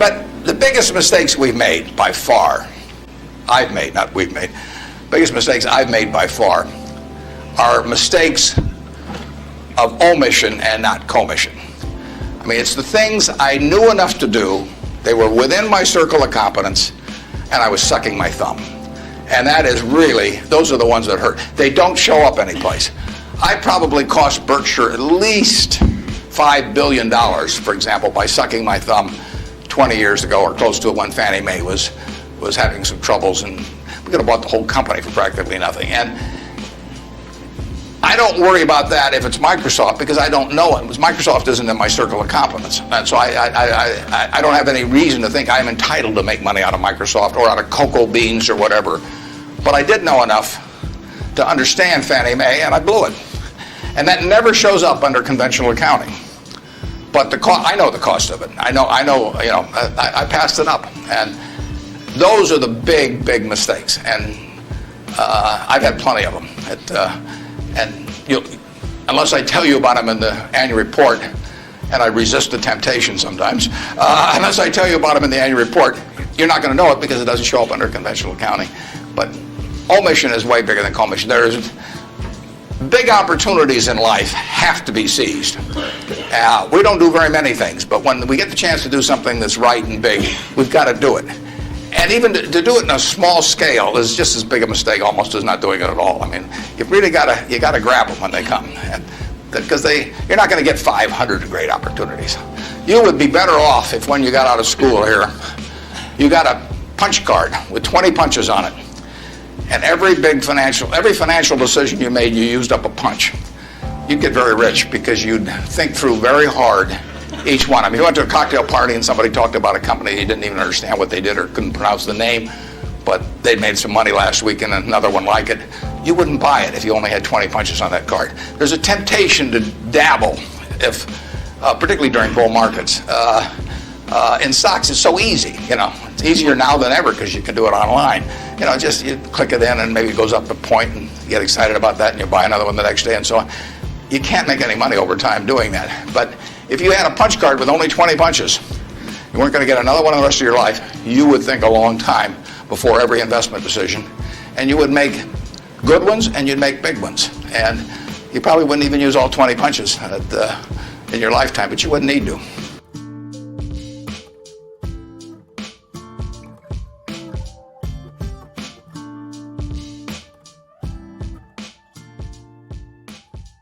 But the biggest mistakes we've made by far, I've made, not we've made, biggest mistakes I've made by far are mistakes of omission and not commission. I mean, it's the things I knew enough to do, they were within my circle of competence, and I was sucking my thumb. And that is really, those are the ones that hurt. They don't show up anyplace. I probably cost Berkshire at least $5 billion, for example, by sucking my thumb 20 years ago or close to it when Fannie Mae was having some troubles, and we could have bought the whole company for practically nothing. And I don't worry about that if it's Microsoft because I don't know it. Microsoft isn't in my circle of competence. And so I don't have any reason to think I'm entitled to make money out of Microsoft or out of cocoa beans or whatever. But I did know enough to understand Fannie Mae, and I blew it. And that never shows up under conventional accounting. But I know the cost of it. I know. I passed it up. And those are the big, big mistakes. And I've had plenty of them. And unless I tell you about them in the annual report, and I resist the temptation sometimes, unless I tell you about them in the annual report, you're not going to know it because it doesn't show up under conventional accounting. But omission is way bigger than commission. There's big opportunities in life have to be seized. We don't do very many things, but when we get the chance to do something that's right and big, we've got to do it. And even to do it in a small scale is just as big a mistake almost as not doing it at all. I mean, you really gotta grab them when they come, and because you're not going to get 500 great opportunities. You would be better off if when you got out of school here, you got a punch card with 20 punches on it, and every financial decision you made, you used up a punch. You'd get very rich because you'd think through very hard each one. I mean, you went to a cocktail party and somebody talked about a company you didn't even understand what they did or couldn't pronounce the name, but they made some money last week and another one like it. You wouldn't buy it if you only had 20 punches on that card. There's a temptation to dabble, particularly during bull markets. In stocks, it's so easy. It's easier now than ever because you can do it online. Just you click it in and maybe it goes up a point and you get excited about that and you buy another one the next day and so on. You can't make any money over time doing that. But if you had a punch card with only 20 punches, you weren't going to get another one in the rest of your life, you would think a long time before every investment decision. And you would make good ones and you'd make big ones. And you probably wouldn't even use all 20 punches in your lifetime, but you wouldn't need to.